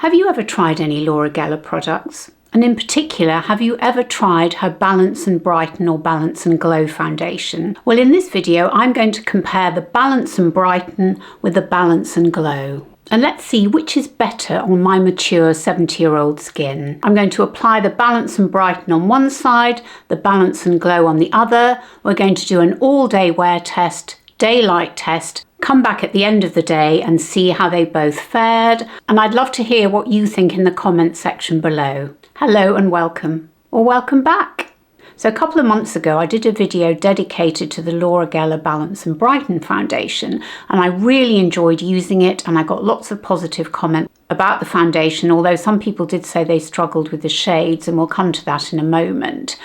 Have you ever tried any Laura Geller products? And in particular, have you ever tried her Balance-n-Brighten or Balance-n-Glow foundation? Well, in this video, I'm going to compare the Balance-n-Brighten with the Balance-n-Glow. And let's see which is better on my mature 70-year-old skin. I'm going to apply the Balance-n-Brighten on one side, the Balance-n-Glow on the other. We're going to do an all-day wear test, daylight test, come back at the end of the day and see how they both fared. And I'd love to hear what you think in the comments section below. Hello and welcome, or welcome back. So a couple of months ago, I did a video dedicated to the Laura Geller Balance-n-Brighten foundation, and I really enjoyed using it, and I got lots of positive comments about the foundation, although some people did say they struggled with the shades, and we'll come to that in a moment.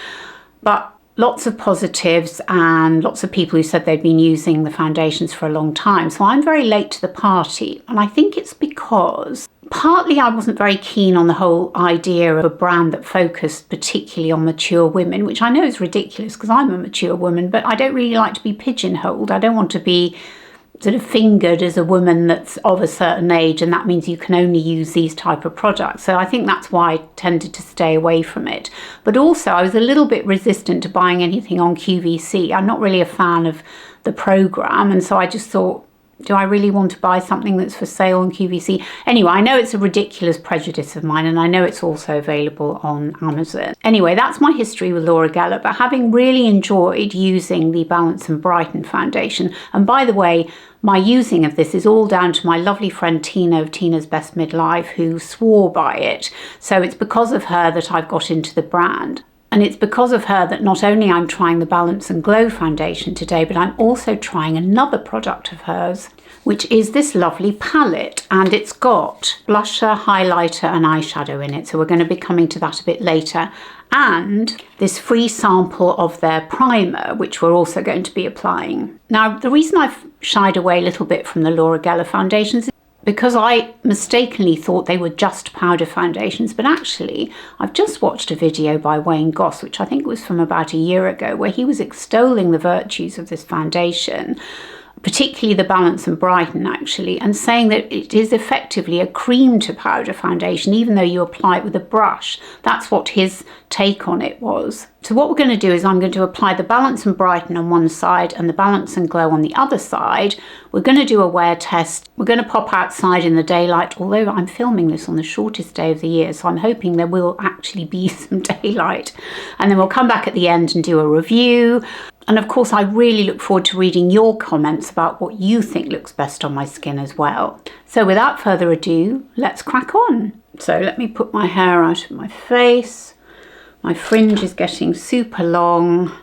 But lots of positives and lots of people who said they'd been using the foundations for a long time. So I'm very late to the party, and I think it's because partly I wasn't very keen on the whole idea of a brand that focused particularly on mature women, which I know is ridiculous because I'm a mature woman, but I don't really like to be pigeonholed. I don't want to be sort of fingered as a woman that's of a certain age, and that means you can only use these type of products. So I think that's why I tended to stay away from it. But also I was a little bit resistant to buying anything on QVC. I'm not really a fan of the program, and so I just thought, do I really want to buy something that's for sale on QVC? Anyway, I know it's a ridiculous prejudice of mine, and I know it's also available on Amazon. Anyway, that's my history with Laura Geller, but having really enjoyed using the Balance-n-Brighten foundation, and by the way, my using of this is all down to my lovely friend Tina of Tina's Best Midlife, who swore by it. So it's because of her that I've got into the brand. And it's because of her that not only I'm trying the Balance-n-Glow foundation today, but I'm also trying another product of hers, which is this lovely palette. And it's got blusher, highlighter and eyeshadow in it. So we're going to be coming to that a bit later. And this free sample of their primer, which we're also going to be applying. Now, the reason I've shied away a little bit from the Laura Geller foundations because I mistakenly thought they were just powder foundations, but actually I've just watched a video by Goss, which I think was from about a year ago, where he was extolling the virtues of this foundation, particularly the Balance-n-Brighten actually, and saying that it is effectively a cream to powder foundation, even though you apply it with a brush. That's what his take on it was. So what we're going to do is I'm going to apply the Balance-n-Brighten on one side and the Balance-n-Glow on the other side. We're going to do a wear test. We're going to pop outside in the daylight, although I'm filming this on the shortest day of the year, so I'm hoping there will actually be some daylight. And then we'll come back at the end and do a review. And of course, I really look forward to reading your comments about what you think looks best on my skin as well. So without further ado, let's crack on. So let me put my hair out of my face. My fringe is getting super long,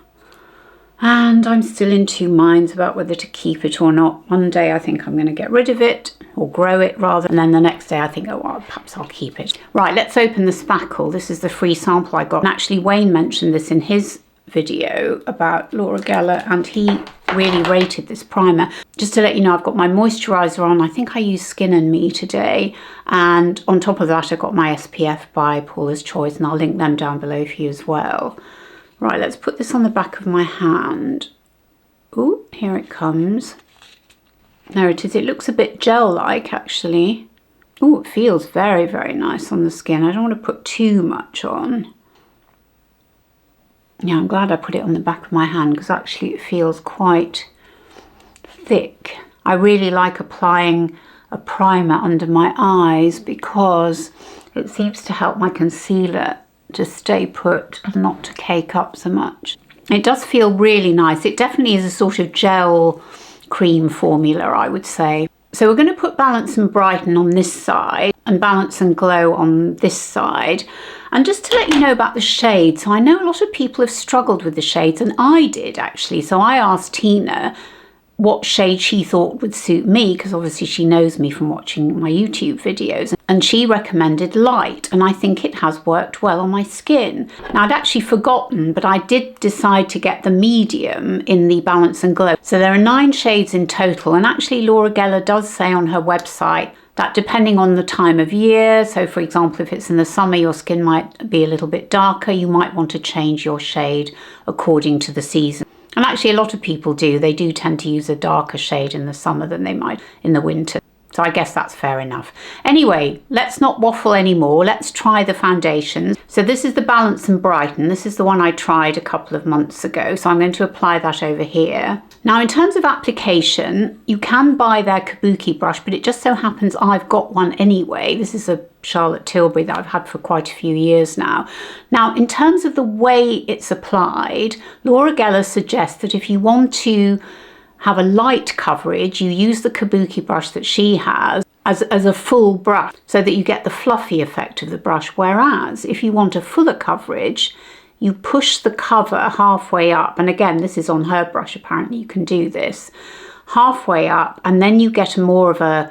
and I'm still in two minds about whether to keep it or not. One day I think I'm going to get rid of it, or grow it rather, and then the next day I think, oh, well, perhaps I'll keep it. Right, let's open the Spackle. This is the free sample I got. And actually, Wayne mentioned this in his video about Laura Geller, and he really rated this primer. Just to let you know, I've got my moisturiser on. I think I used Skin and Me today, and on top of that I've got my SPF by Paula's Choice, and I'll link them down below for you as well. Right, let's put this on the back of my hand. Ooh, here it comes. There it is. It looks a bit gel-like actually. Ooh, it feels very, very nice on the skin. I don't want to put too much on. Yeah, I'm glad I put it on the back of my hand because actually it feels quite thick. I really like applying a primer under my eyes because it seems to help my concealer to stay put and not to cake up so much. It does feel really nice. It definitely is a sort of gel cream formula, I would say. So we're going to put Balance-n-Brighten on this side and Balance-n-Glow on this side. And just to let you know about the shades, so I know a lot of people have struggled with the shades, and I did actually. So I asked Tina what shade she thought would suit me, because obviously she knows me from watching my YouTube videos, and she recommended light, and I think it has worked well on my skin. Now, I'd actually forgotten, but I did decide to get the medium in the Balance-n-Glow. So there are 9 shades in total, and actually Laura Geller does say on her website that depending on the time of year, so for example, if it's in the summer, your skin might be a little bit darker, you might want to change your shade according to the season. And actually a lot of people do. They do tend to use a darker shade in the summer than they might in the winter. So I guess that's fair enough. Anyway, let's not waffle anymore. Let's try the foundation. So this is the Balance-n-Brighten. This is the one I tried a couple of months ago. So I'm going to apply that over here. Now in terms of application, you can buy their kabuki brush, but it just so happens I've got one anyway. This is a Charlotte Tilbury that I've had for quite a few years now. Now in terms of the way it's applied, Laura Geller suggests that if you want to have a light coverage, you use the kabuki brush that she has as a full brush so that you get the fluffy effect of the brush. Whereas if you want a fuller coverage, you push the cover halfway up. And again, this is on her brush, apparently you can do this halfway up, and then you get more of a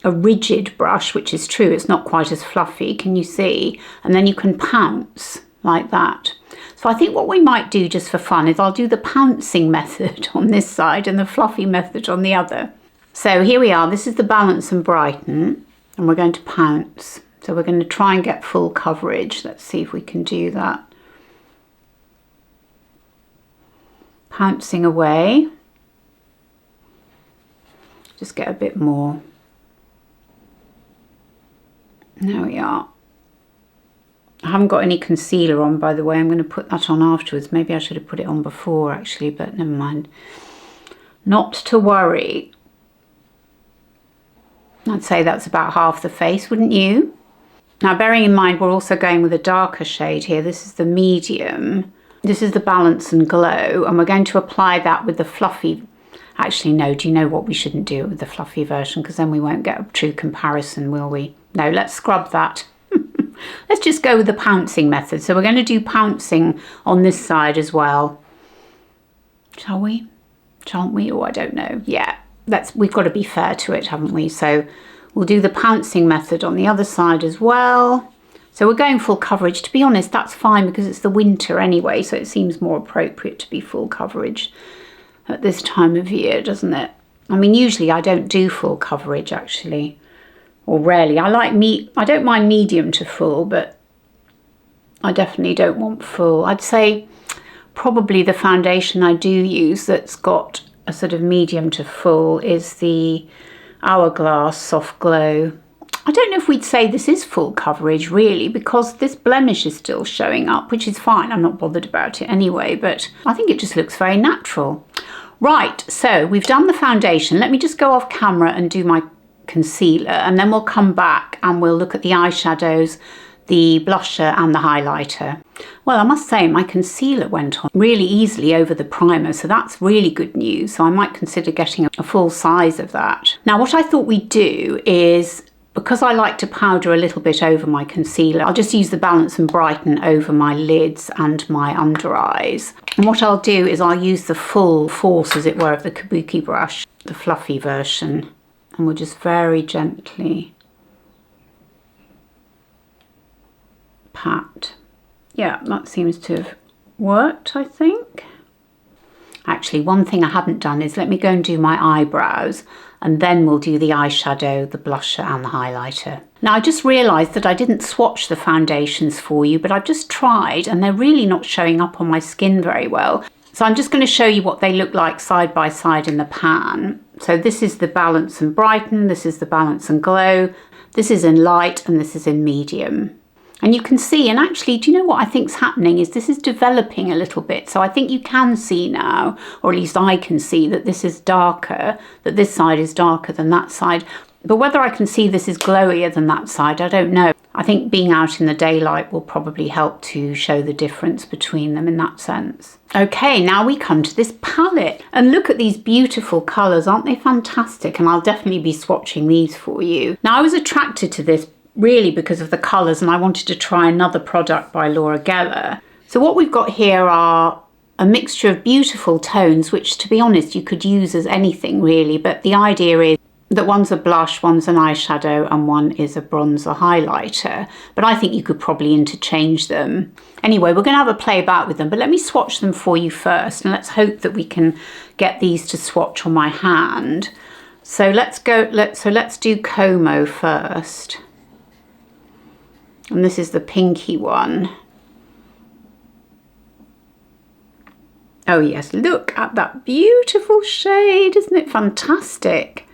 rigid brush, which is true. It's not quite as fluffy, can you see? And then you can pounce like that. So I think what we might do just for fun is I'll do the pouncing method on this side and the fluffy method on the other. So here we are, this is the Balance-n-Brighten, and we're going to pounce. So we're going to try and get full coverage. Let's see if we can do that. Pouncing away. Just get a bit more. There we are. I haven't got any concealer on, by the way. I'm going to put that on afterwards. Maybe I should have put it on before, actually, but never mind. Not to worry. I'd say that's about half the face, wouldn't you? Now, bearing in mind, we're also going with a darker shade here. This is the medium. This is the Balance and Glow, and we're going to apply that with the fluffy. Actually, no, do you know what? We shouldn't do it with the fluffy version, because then we won't get a true comparison, will we? No, let's scrub that. Let's just go with the pouncing method. So we're going to do pouncing on this side as well. Shall we? Shan't we? Oh, I don't know. Yeah, we've got to be fair to it, haven't we? So we'll do the pouncing method on the other side as well. So we're going full coverage. To be honest, that's fine because it's the winter anyway, so it seems more appropriate to be full coverage at this time of year, doesn't it? I mean, usually I don't do full coverage, actually. Or rarely. I don't mind medium to full, but I definitely don't want full. I'd say probably the foundation I do use that's got a sort of medium to full is the Hourglass Soft Glow. I don't know if we'd say this is full coverage really, because this blemish is still showing up, which is fine. I'm not bothered about it anyway, but I think it just looks very natural. Right, so we've done the foundation. Let me just go off camera and do my concealer, and then we'll come back and we'll look at the eyeshadows, the blusher and the highlighter. Well, I must say my concealer went on really easily over the primer, so that's really good news. So I might consider getting a full size of that. Now what I thought we'd do is, because I like to powder a little bit over my concealer, I'll just use the Balance-n-Brighten over my lids and my under eyes. And what I'll do is I'll use the full force, as it were, of the kabuki brush, the fluffy version. And we'll just very gently pat. Yeah, that seems to have worked, I think. Actually, one thing I haven't done is let me go and do my eyebrows, and then we'll do the eyeshadow, the blusher and the highlighter. Now, I just realised that I didn't swatch the foundations for you, but I've just tried and they're really not showing up on my skin very well. So I'm just going to show you what they look like side by side in the pan. So this is the Balance-n-Brighten, this is the Balance and Glow, this is in light and this is in medium. And you can see, and actually, do you know what I think's happening is this is developing a little bit. So I think you can see now, or at least I can see, that this is darker, that this side is darker than that side. But whether I can see this is glowier than that side, I don't know. I think being out in the daylight will probably help to show the difference between them in that sense. Okay, now we come to this palette. And look at these beautiful colours, aren't they fantastic? And I'll definitely be swatching these for you. Now, I was attracted to this really because of the colours, and I wanted to try another product by Laura Geller. So what we've got here are a mixture of beautiful tones, which, to be honest, you could use as anything really, but the idea is that one's a blush, one's an eyeshadow, and one is a bronzer highlighter. But I think you could probably interchange them. Anyway, we're going to have a play about with them, but let me swatch them for you first, and let's hope that we can get these to swatch on my hand. So let's do Como first. And this is the pinky one. Oh yes, look at that beautiful shade, isn't it fantastic?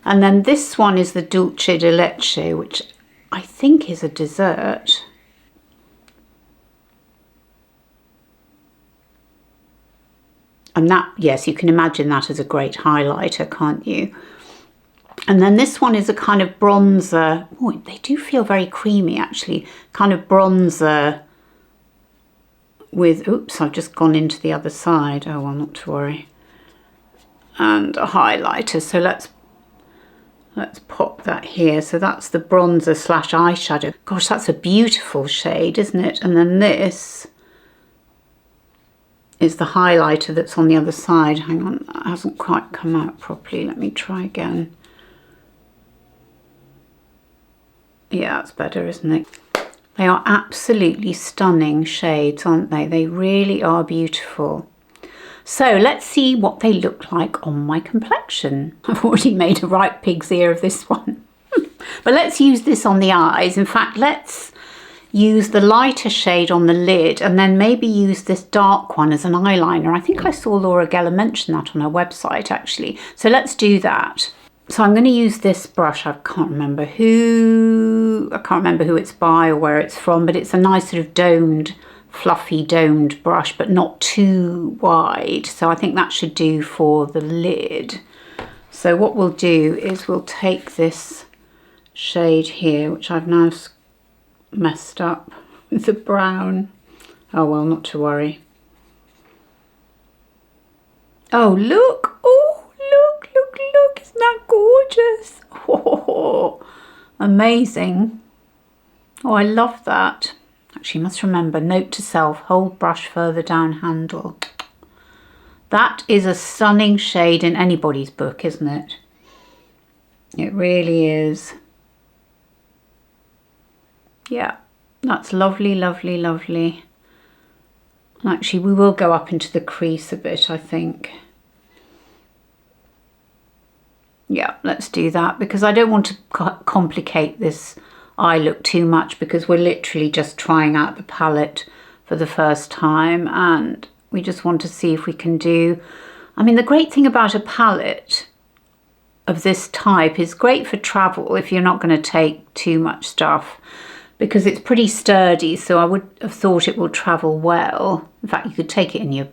And then this one is the dulce de leche, which I think is a dessert. And that, yes, you can imagine that as a great highlighter, can't you? And then this one is a kind of bronzer. Oh, they do feel very creamy, actually. Kind of bronzer with, oops, I've just gone into the other side. Oh, well, not to worry. And a highlighter. So let's pop that here. So that's the bronzer slash eyeshadow. Gosh, that's a beautiful shade, isn't it? And then this is the highlighter that's on the other side. Hang on, that hasn't quite come out properly. Let me try again. Yeah, that's better, isn't it? They are absolutely stunning shades, aren't they? They really are beautiful. So let's see what they look like on my complexion. I've already made a right pig's ear of this one. But let's use this on the eyes. In fact, let's use the lighter shade on the lid and then maybe use this dark one as an eyeliner. I think I saw Laura Geller mention that on her website, actually. So let's do that. So I'm going to use this brush. I can't remember who it's by or where it's from, but it's a nice sort of domed, fluffy domed brush, but not too wide. So I think that should do for the lid. So what we'll do is we'll take this shade here, which I've now messed up with the brown. Oh well, not to worry. Oh look, oh look, look, look, isn't that gorgeous? Oh, amazing. Oh, I love that. Actually, must remember, note to self, hold brush further down handle. That is a stunning shade in anybody's book, isn't it? It really is. Yeah, that's lovely, lovely, lovely. Actually, we will go up into the crease a bit, I think. Yeah, let's do that because I don't want to complicate this eye look too much because we're literally just trying out the palette for the first time and we just want to see if we can do... I mean, the great thing about a palette of this type is great for travel if you're not going to take too much stuff, because it's pretty sturdy, so I would have thought it will travel well. In fact, you could take it in your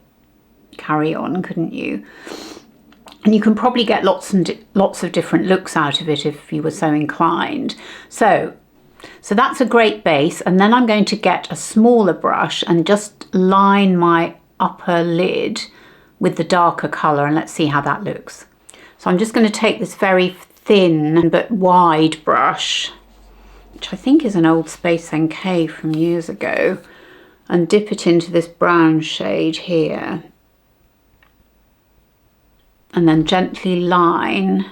carry-on, couldn't you? And you can probably get lots of different looks out of it if you were so inclined. So that's a great base, and then I'm going to get a smaller brush and just line my upper lid with the darker colour, and let's see how that looks. So I'm just going to take this very thin but wide brush, which I think is an old Space NK from years ago, and dip it into this brown shade here. And then gently line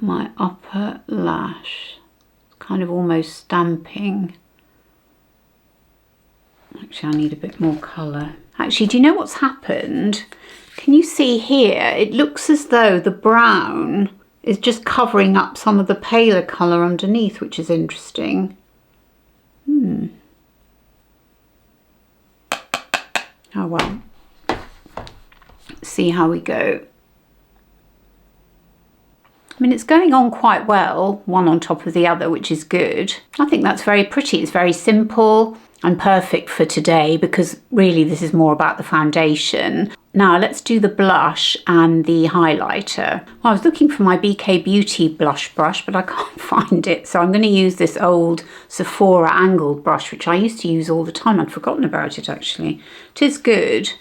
my upper lash, kind of almost stamping. Actually, I need a bit more colour. Actually, do you know what's happened? Can you see here? It looks as though the brown is just covering up some of the paler colour underneath, which is interesting. Oh well. See how we go. I mean, it's going on quite well, one on top of the other, which is good. I think that's very pretty. It's very simple and perfect for today because really this is more about the foundation. Now let's do the blush and the highlighter. Well, I was looking for my BK Beauty blush brush, but I can't find it. So I'm going to use this old Sephora angled brush, which I used to use all the time. I'd forgotten about it actually. It is good.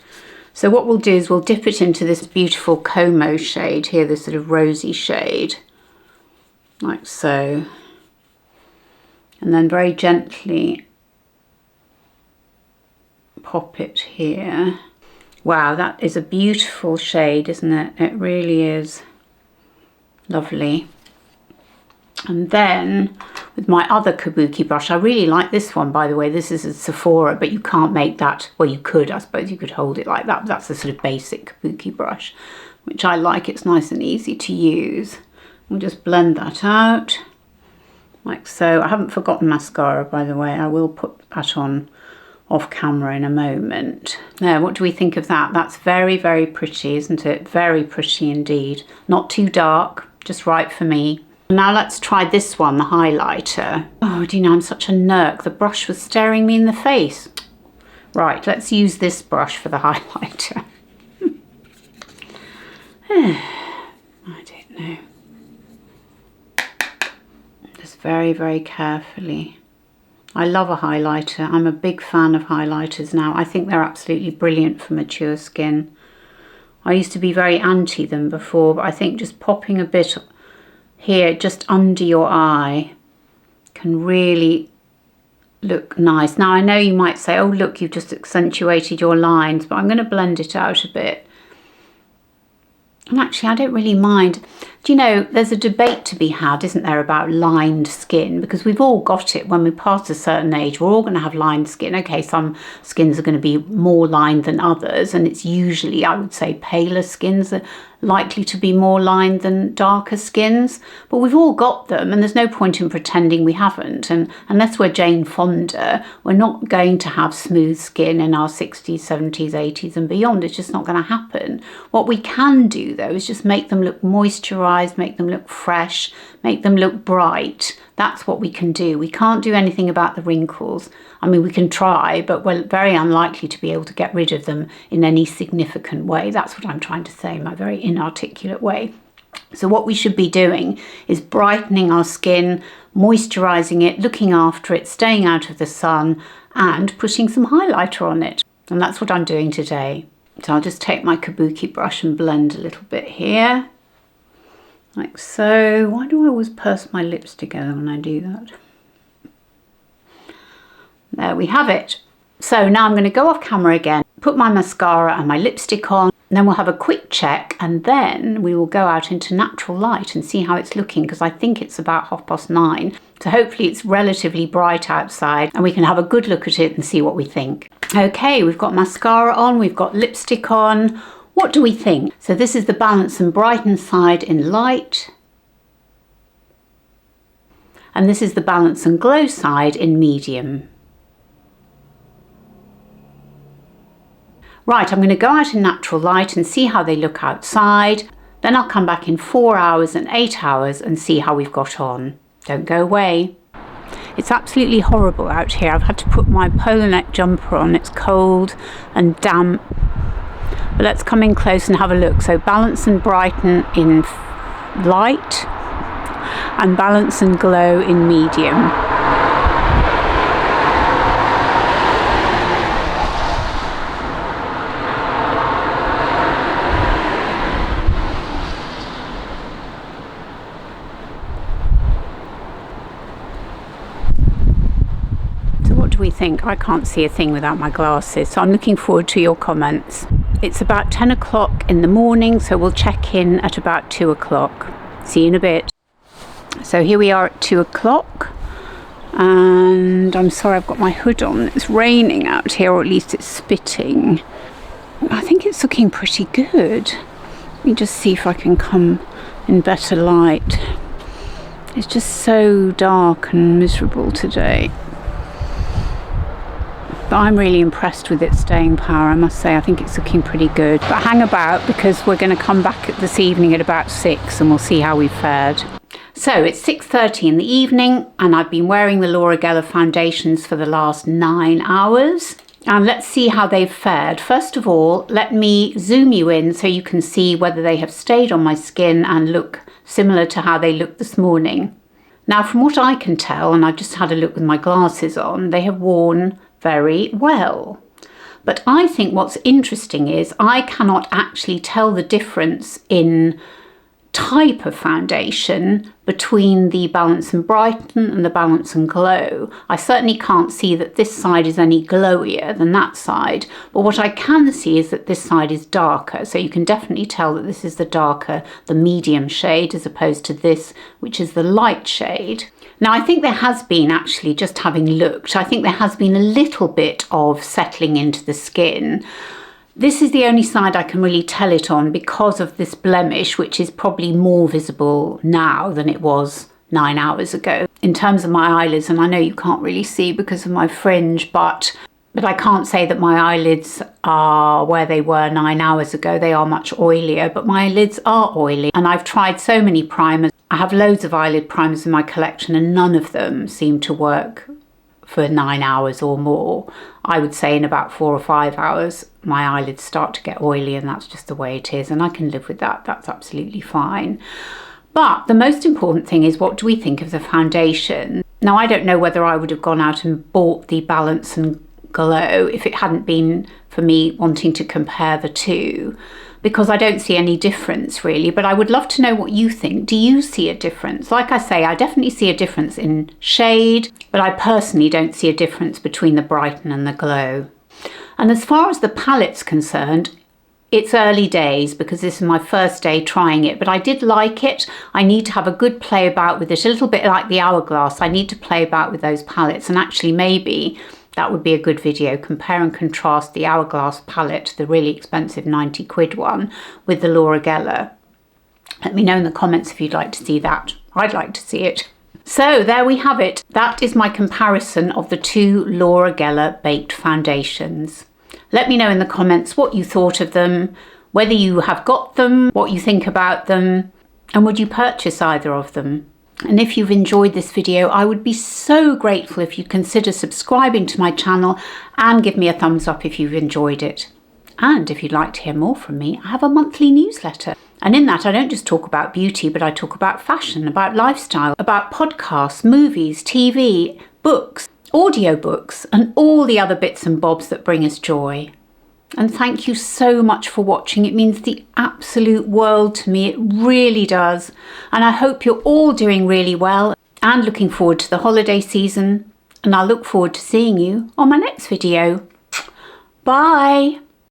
So what we'll do is we'll dip it into this beautiful Como shade here, this sort of rosy shade, like so. And then very gently pop it here. Wow, that is a beautiful shade, isn't it? It really is lovely. And then with my other kabuki brush, I really like this one, by the way. This is a Sephora, but you can't make that. Well, you could, I suppose you could hold it like that, but that's a sort of basic kabuki brush, which I like. It's nice and easy to use. We'll just blend that out like so. I haven't forgotten mascara, by the way. I will put that on off camera in a moment. Now, what do we think of that? That's very, very pretty, isn't it? Very pretty indeed. Not too dark, just right for me. Now let's try this one, the highlighter. Oh, do you know, I'm such a nerk. The brush was staring me in the face. Right, let's use this brush for the highlighter. I don't know. Just very, very carefully. I love a highlighter. I'm a big fan of highlighters now. I think they're absolutely brilliant for mature skin. I used to be very anti them before, but I think just popping a bit here just under your eye can really look nice. Now I know you might say, oh look, you've just accentuated your lines, but I'm going to blend it out a bit. And actually I don't really mind. Do you know, there's a debate to be had, isn't there, about lined skin, because we've all got it when we pass a certain age. We're all going to have lined skin. Okay, some skins are going to be more lined than others, and it's usually, I would say, paler skins are likely to be more lined than darker skins, but we've all got them, and there's no point in pretending we haven't. And unless we're Jane Fonda, we're not going to have smooth skin in our 60s, 70s, 80s and beyond. It's just not going to happen. What we can do though is just make them look moisturized, make them look fresh, make them look bright. That's what we can do. We can't do anything about the wrinkles. I mean, we can try, but we're very unlikely to be able to get rid of them in any significant way. That's what I'm trying to say in my very inarticulate way. So what we should be doing is brightening our skin, moisturizing it, looking after it, staying out of the sun, and putting some highlighter on it. And that's what I'm doing today. So I'll just take my kabuki brush and blend a little bit here. Like so. Why do I always purse my lips together when I do that? There we have it. So now I'm going to go off camera again, put my mascara and my lipstick on, and then we'll have a quick check, and then we will go out into natural light and see how it's looking, because I think it's about 9:30. So hopefully it's relatively bright outside and we can have a good look at it and see what we think. Okay, we've got mascara on, we've got lipstick on. What do we think? So this is the Balance-n-Brighten side in light. And this is the Balance-n-Glow side in medium. Right, I'm going to go out in natural light and see how they look outside. Then I'll come back in 4 hours and 8 hours and see how we've got on. Don't go away. It's absolutely horrible out here. I've had to put my polo neck jumper on. It's cold and damp. But let's come in close and have a look. So Balance-n-Brighten in light and Balance-n-Glow in medium. Do we think? I can't see a thing without my glasses, so I'm looking forward to your comments. It's about 10 o'clock in the morning, so we'll check in at about 2 o'clock. See you in a bit. So here we are at 2 o'clock, and I'm sorry I've got my hood on. It's raining out here, or at least it's spitting. I think it's looking pretty good. Let me just see if I can come in better light. It's just so dark and miserable today. But I'm really impressed with its staying power, I must say. I think it's looking pretty good. But hang about, because we're going to come back this evening at about 6 and we'll see how we've fared. So it's 6:30 in the evening and I've been wearing the Laura Geller foundations for the last 9 hours. And let's see how they've fared. First of all, let me zoom you in so you can see whether they have stayed on my skin and look similar to how they looked this morning. Now, from what I can tell, and I've just had a look with my glasses on, they have worn very well. But I think what's interesting is I cannot actually tell the difference in type of foundation between the Balance-n-Brighten and the Balance-n-Glow. I certainly can't see that this side is any glowier than that side, but what I can see is that this side is darker, so you can definitely tell that this is the darker, the medium shade, as opposed to this, which is the light shade. Now, I think there has been, actually, just having looked, I think there has been a little bit of settling into the skin. This is the only side I can really tell it on because of this blemish, which is probably more visible now than it was 9 hours ago. In terms of my eyelids, and I know you can't really see because of my fringe, but But I can't say that my eyelids are where they were 9 hours ago. They are much oilier, but my lids are oily. And I've tried so many primers. I have loads of eyelid primers in my collection and none of them seem to work for 9 hours or more. I would say in about 4 or 5 hours, my eyelids start to get oily, and that's just the way it is. And I can live with that. That's absolutely fine. But the most important thing is, what do we think of the foundation? Now, I don't know whether I would have gone out and bought the Balance and Glow if it hadn't been for me wanting to compare the two, because I don't see any difference really. But I would love to know what you think. Do you see a difference? Like I say, I definitely see a difference in shade, but I personally don't see a difference between the Brighten and the Glow. And as far as the palette's concerned, it's early days because this is my first day trying it, but I did like it. I need to have a good play about with it, a little bit like the Hourglass. I need to play about with those palettes, and actually maybe that would be a good video, compare and contrast the Hourglass palette, the really expensive 90 quid one, with the Laura Geller. Let me know in the comments if you'd like to see that. I'd like to see it. So there we have it. That is my comparison of the two Laura Geller baked foundations. Let me know in the comments what you thought of them, whether you have got them, what you think about them, and would you purchase either of them? And if you've enjoyed this video, I would be so grateful if you consider subscribing to my channel and give me a thumbs up if you've enjoyed it. And if you'd like to hear more from me, I have a monthly newsletter. And in that, I don't just talk about beauty, but I talk about fashion, about lifestyle, about podcasts, movies, TV, books, audiobooks, and all the other bits and bobs that bring us joy. And thank you so much for watching. It means the absolute world to me. It really does. And I hope you're all doing really well and looking forward to the holiday season. And I look forward to seeing you on my next video. Bye.